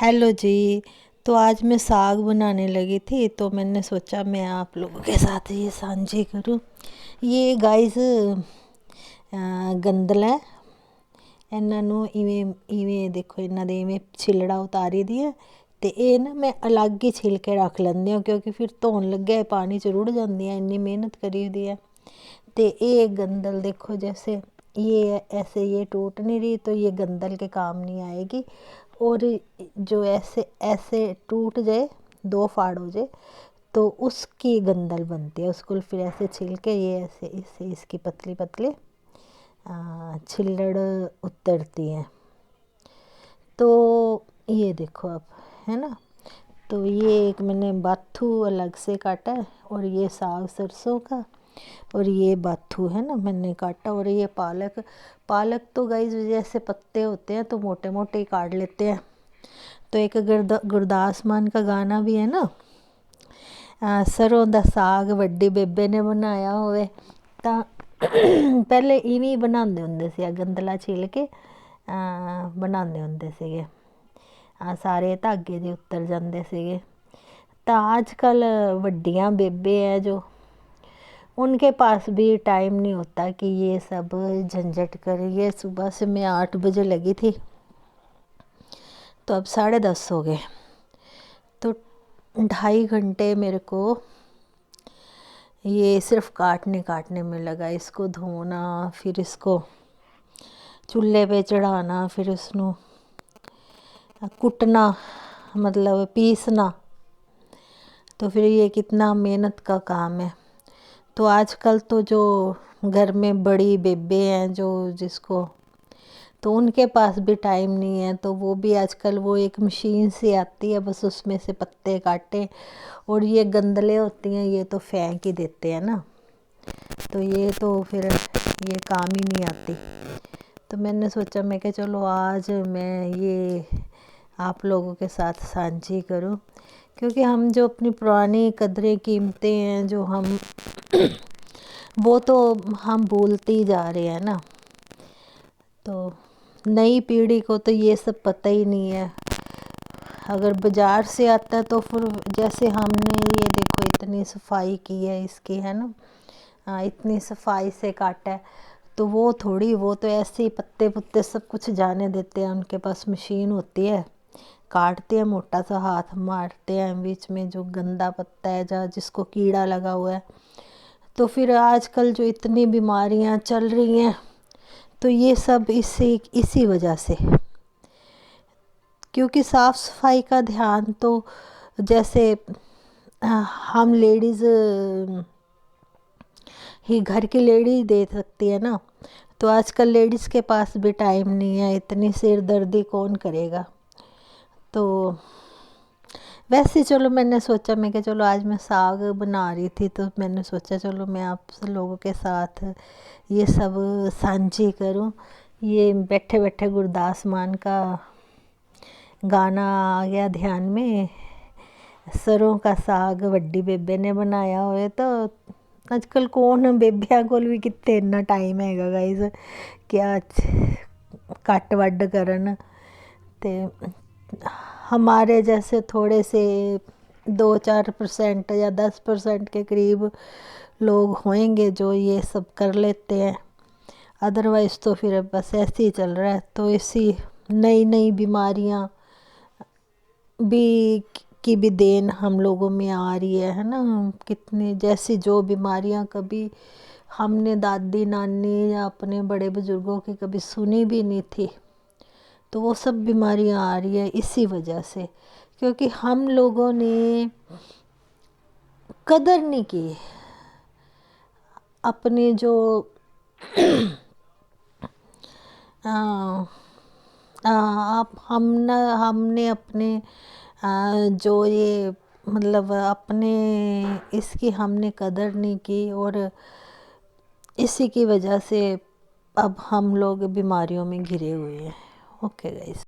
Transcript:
Hello जी। तो आज मैं साग बनाने लगी थी, तो मैंने सोचा मैं आप लोगों के साथ ये साझी करूं। ये गाइस ਗੰਦਲ ਹੈ। ਇਹਨਾਂ ਨੂੰ ਇਵੇਂ ਦੇਖੋ, ਇਹਨਾਂ ਦੇ ਇਵੇਂ ਛਿਲੜਾ ਉਤਾਰੀ ਦੀ ਹੈ ਤੇ ਇਹ ਨਾ ਮੈਂ ਅਲੱਗ ਹੀ ਛਿਲ ਕੇ ਰੱਖ ਲੈਂਦੀ ਹਾਂ, ਕਿਉਂਕਿ ਫਿਰ ਧੋਣ ਲੱਗਿਆ ਪਾਣੀ 'ਚ ਰੁੜ ਜਾਂਦੀਆਂ, ਇੰਨੀ ਮਿਹਨਤ ਕਰੀ ਦੀ है। तो ये गंदल देखो, जैसे ये ऐसे ये टूट नहीं रही, तो ये गंदल के काम नहीं आएगी। और जो ऐसे ऐसे टूट जाए, दो फाड़ हो जाए, तो उसकी गंदल बनती है। उसको फिर ऐसे छिल के ये ऐसे इससे इसकी पतली पतली छिल्लड़ उतरती हैं। तो ये देखो अब, है ना। तो ये एक मैंने बाथू अलग से काटा है, और ये साग सरसों का, और ये बाथू है ना मैंने काटा। और ये पालक तो गाइस जैसे पत्ते होते हैं तो मोटे मोटे ही काट लेते हैं। तो एक गुरदास मान का गाना भी है ना, सरों दा साग वड्डी बेबे ने बनाया होवे। तो पहले इवें बनाते होंदे सी, गंदला छिल के बनाते होंदे सीगे, सारे धागे जे उतर जाते सीगे। तो आजकल वड्डियां बेबे है जो, उनके पास भी टाइम नहीं होता कि ये सब झंझट करे। ये सुबह से मैं 8 बजे लगी थी, तो अब 10:30 हो गए। तो 2.5 घंटे मेरे को ये सिर्फ काटने में लगा। इसको धोना, फिर इसको चूल्हे पे चढ़ाना, फिर उसको कुटना, मतलब पीसना। तो फिर ये कितना मेहनत का काम है। तो आजकल तो जो घर में बड़ी बेबे हैं जो, जिसको तो उनके पास भी टाइम नहीं है। तो वो भी आजकल वो एक मशीन सी आती है, बस उसमें से पत्ते काटे, और ये गंदले होती हैं ये तो फेंक ही देते हैं ना। तो ये तो फिर ये काम ही नहीं आती। तो मैंने सोचा, मैं कि चलो आज मैं ये आप लोगों के साथ साझी करूं, क्योंकि हम जो अपनी पुरानी कदरें कीमतें हैं जो हम वो तो हम भूलते ही जा रहे हैं ना। तो नई पीढ़ी को तो ये सब पता ही नहीं है। अगर बाज़ार से आता है तो फिर जैसे हमने ये देखो इतनी सफाई की है इसकी, है ना, इतनी सफाई से काटा है, तो वो थोड़ी, वो तो ऐसे ही पत्ते पुत्ते सब कुछ जाने देते हैं। उनके पास मशीन होती है, काटते हैं, मोटा सा हाथ मारते हैं बीच में जो गंदा पत्ता है या जिसको कीड़ा लगा हुआ है। तो फिर आजकल जो इतनी बीमारियां चल रही हैं, तो ये सब इसी वजह से, क्योंकि साफ़ सफाई का ध्यान तो जैसे हम लेडीज़ ही, घर की लेडीज दे सकती है ना। तो आजकल लेडीज़ के पास भी टाइम नहीं है, इतनी सिर दर्दी कौन करेगा। तो वैसे चलो मैंने सोचा, मैं कि चलो आज मैं साग बना रही थी, तो मैंने सोचा चलो मैं आप लोगों के साथ ये सब साझी करूं। ये बैठे बैठे गुरदास मान का गाना आ गया ध्यान में, सरों का साग वड्डी बेबे ने बनाया होए। तो आजकल कौन बेबिया कोल भी कितने इन्ना टाइम हैगा गाइज क्या कट वड करन। ते हमारे जैसे थोड़े से 2-4% या 10% के करीब लोग होंगे जो ये सब कर लेते हैं, अदरवाइज़ तो फिर बस ऐसे ही चल रहा है। तो इसी नई बीमारियां भी की भी देन हम लोगों में आ रही है ना। कितनी जैसी जो बीमारियां कभी हमने दादी नानी या अपने बड़े बुजुर्गों की कभी सुनी भी नहीं थी, तो वो सब बीमारियां आ रही है इसी वजह से, क्योंकि हम लोगों ने कदर नहीं की अपने जो आप हमने अपने जो ये मतलब अपने इसकी हमने कदर नहीं की, और इसी की वजह से अब हम लोग बीमारियों में घिरे हुए हैं। Okay guys.